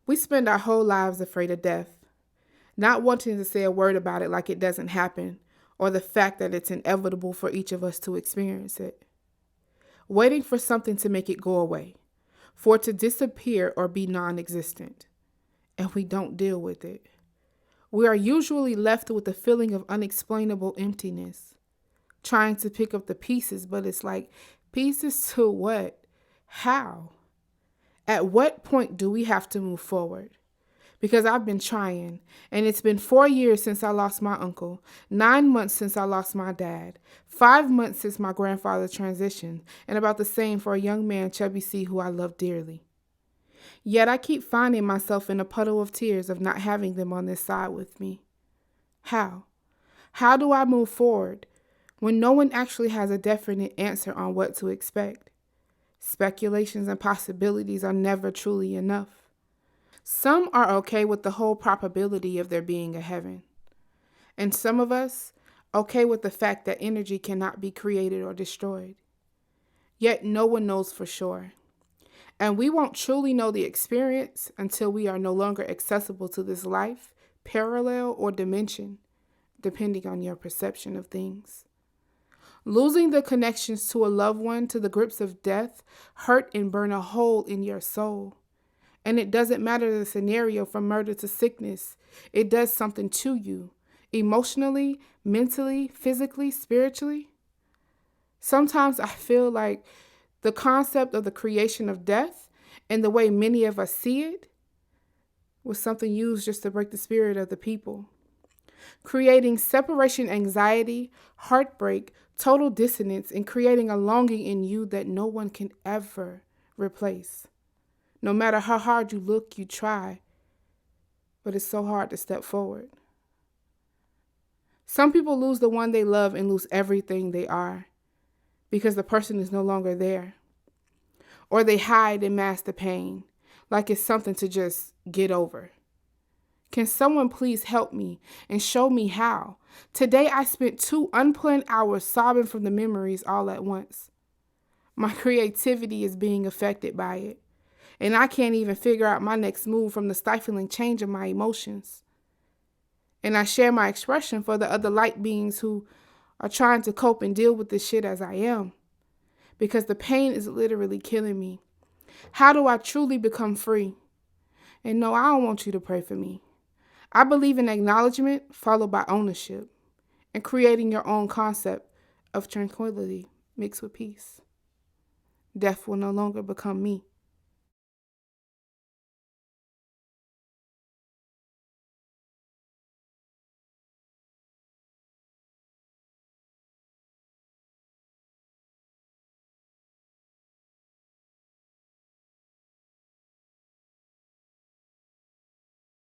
We spend our whole lives afraid of death, not wanting to say a word about it like it doesn't happen, or the fact that it's inevitable for each of us to experience it. Waiting for something to make it go away, for it to disappear or be non existent. And we don't deal with it. We are usually left with a feeling of unexplainable emptiness, trying to pick up the pieces, but it's like, pieces to what? How? At what point do we have to move forward? Because I've been trying, and it's been 4 years since I lost my uncle, 9 months since I lost my dad, 5 months since my grandfather transitioned, and about the same for a young man, Chubby C, who I love dearly. Yet I keep finding myself in a puddle of tears of not having them on this side with me. How? How do I move forward when no one actually has a definite answer on what to expect? Speculations and possibilities are never truly enough. Some are okay with the whole probability of there being a heaven. And some of us, okay with the fact that energy cannot be created or destroyed. Yet no one knows for sure. And we won't truly know the experience until we are no longer accessible to this life, parallel, or dimension, depending on your perception of things. Losing the connections to a loved one to the grips of death hurt and burn a hole in your soul. And it doesn't matter the scenario from murder to sickness. It does something to you, emotionally, mentally, physically, spiritually. Sometimes I feel like the concept of the creation of death and the way many of us see it was something used just to break the spirit of the people, creating separation anxiety, heartbreak, total dissonance, and creating a longing in you that no one can ever replace. No matter how hard you look, you try, but it's so hard to step forward. Some people lose the one they love and lose everything they are because the person is no longer there. Or they hide and mask the pain like it's something to just get over. Can someone please help me and show me how? Today I spent 2 unplanned hours sobbing from the memories all at once. My creativity is being affected by it. And I can't even figure out my next move from the stifling change of my emotions. And I share my expression for the other light beings who are trying to cope and deal with this shit as I am. Because the pain is literally killing me. How do I truly become free? And no, I don't want you to pray for me. I believe in acknowledgement followed by ownership and creating your own concept of tranquility mixed with peace. Death will no longer become me.